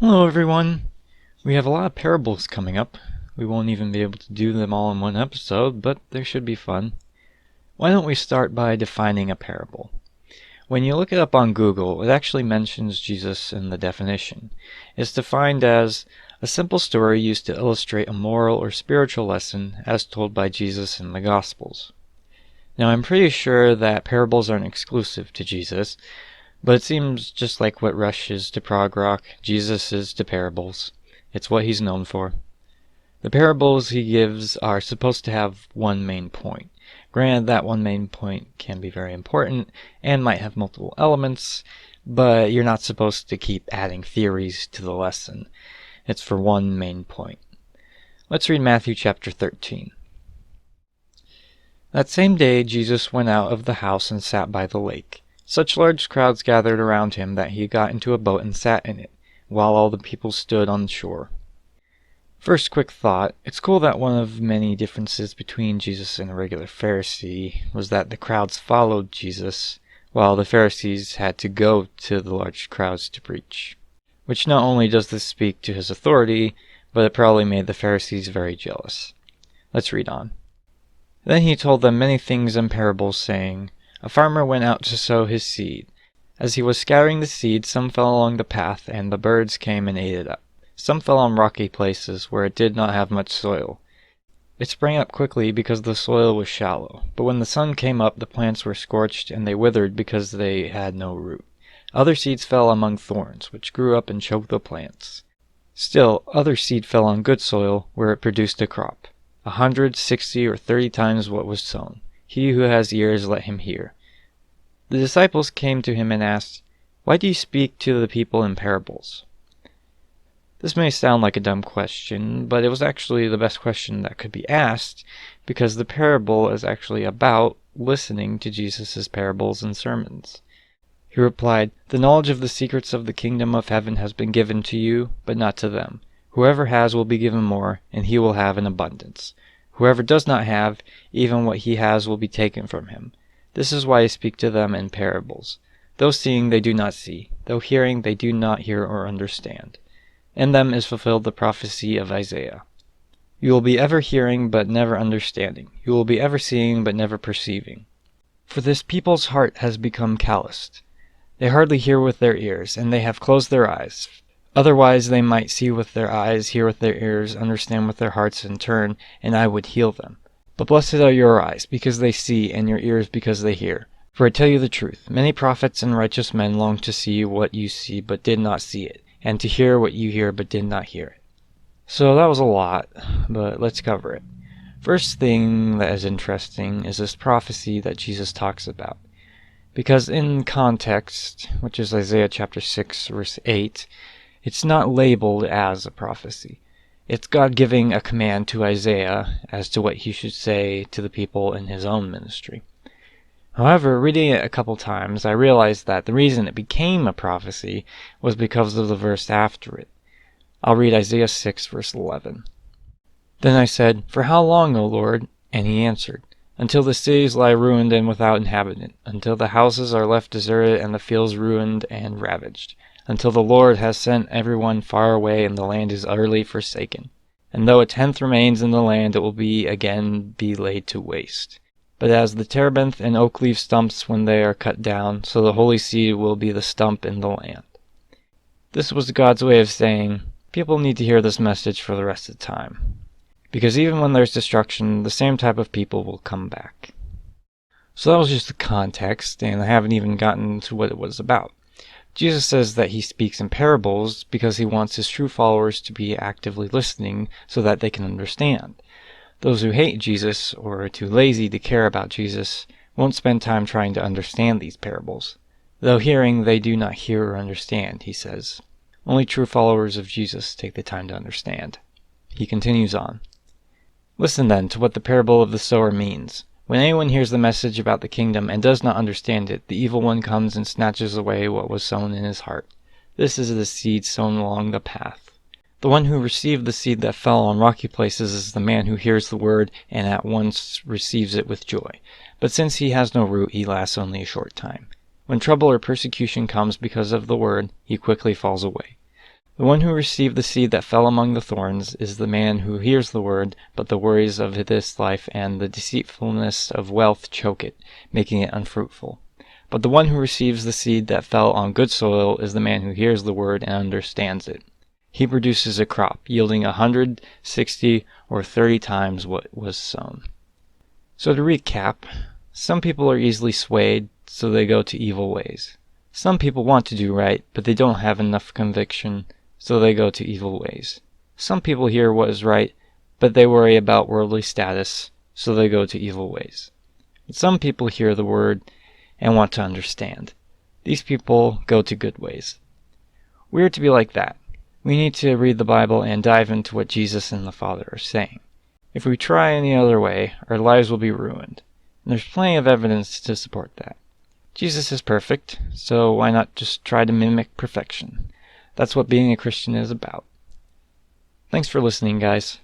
Hello everyone! We have a lot of parables coming up. We won't even be able to do them all in one episode, but they should be fun. Why don't we start by defining a parable? When you look it up on Google, it actually mentions Jesus in the definition. It's defined as a simple story used to illustrate a moral or spiritual lesson as told by Jesus in the Gospels. Now I'm pretty sure that parables aren't exclusive to Jesus, but it seems just like what Rush is to prog rock, Jesus is to parables. It's what he's known for. The parables he gives are supposed to have one main point. Granted, that one main point can be very important and might have multiple elements, but you're not supposed to keep adding theories to the lesson. It's for one main point. Let's read Matthew chapter 13. That same day Jesus went out of the house and sat by the lake. Such large crowds gathered around him that he got into a boat and sat in it, while all the people stood on the shore. First quick thought, it's cool that one of many differences between Jesus and a regular Pharisee was that the crowds followed Jesus, while the Pharisees had to go to the large crowds to preach. Which not only does this speak to his authority, but it probably made the Pharisees very jealous. Let's read on. Then he told them many things in parables, saying, A farmer went out to sow his seed. As he was scattering the seed, some fell along the path, and the birds came and ate it up. Some fell on rocky places, where it did not have much soil. It sprang up quickly because the soil was shallow, but when the sun came up, the plants were scorched, and they withered because they had no root. Other seeds fell among thorns, which grew up and choked the plants. Still, other seed fell on good soil, where it produced a crop, 100, 60, or 30 times what was sown. He who has ears, let him hear. The disciples came to him and asked, Why do you speak to the people in parables? This may sound like a dumb question, but it was actually the best question that could be asked, because the parable is actually about listening to Jesus' parables and sermons. He replied, The knowledge of the secrets of the kingdom of heaven has been given to you, but not to them. Whoever has will be given more, and he will have an abundance. Whoever does not have, even what he has will be taken from him. This is why I speak to them in parables. Though seeing they do not see, though hearing they do not hear or understand. In them is fulfilled the prophecy of Isaiah. You will be ever hearing but never understanding. You will be ever seeing but never perceiving. For this people's heart has become calloused. They hardly hear with their ears, and they have closed their eyes. Otherwise they might see with their eyes, hear with their ears, understand with their hearts, and turn, and I would heal them. But blessed are your eyes, because they see, and your ears, because they hear. For I tell you the truth, many prophets and righteous men longed to see what you see, but did not see it, and to hear what you hear, but did not hear it. So that was a lot, but let's cover it. First thing that is interesting is this prophecy that Jesus talks about. Because in context, which is Isaiah chapter 6, verse 8, it's not labeled as a prophecy. It's God giving a command to Isaiah as to what he should say to the people in his own ministry. However, reading it a couple times, I realized that the reason it became a prophecy was because of the verse after it. I'll read Isaiah 6, verse 11. Then I said, For how long, O Lord? And he answered, Until the cities lie ruined and without inhabitant, until the houses are left deserted and the fields ruined and ravaged, until the Lord has sent everyone far away and the land is utterly forsaken. And though a tenth remains in the land, it will again be laid to waste. But as the terebinth and oak leave stumps when they are cut down, so the holy seed will be the stump in the land. This was God's way of saying, people need to hear this message for the rest of the time. Because even when there's destruction, the same type of people will come back. So that was just the context, and I haven't even gotten to what it was about. Jesus says that he speaks in parables because he wants his true followers to be actively listening so that they can understand. Those who hate Jesus, or are too lazy to care about Jesus, won't spend time trying to understand these parables. Though hearing, they do not hear or understand, he says. Only true followers of Jesus take the time to understand. He continues on. Listen then to what the parable of the sower means. When anyone hears the message about the kingdom and does not understand it, the evil one comes and snatches away what was sown in his heart. This is the seed sown along the path. The one who received the seed that fell on rocky places is the man who hears the word and at once receives it with joy. But since he has no root, he lasts only a short time. When trouble or persecution comes because of the word, he quickly falls away. The one who received the seed that fell among the thorns is the man who hears the word, but the worries of this life and the deceitfulness of wealth choke it, making it unfruitful. But the one who receives the seed that fell on good soil is the man who hears the word and understands it. He produces a crop, yielding 100, 60, or 30 times what was sown. So to recap, some people are easily swayed, so they go to evil ways. Some people want to do right, but they don't have enough conviction, so they go to evil ways. Some people hear what is right, but they worry about worldly status, so they go to evil ways. But some people hear the word and want to understand. These people go to good ways. We are to be like that. We need to read the Bible and dive into what Jesus and the Father are saying. If we try any other way, our lives will be ruined. And there's plenty of evidence to support that. Jesus is perfect, so why not just try to mimic perfection? That's what being a Christian is about. Thanks for listening, guys.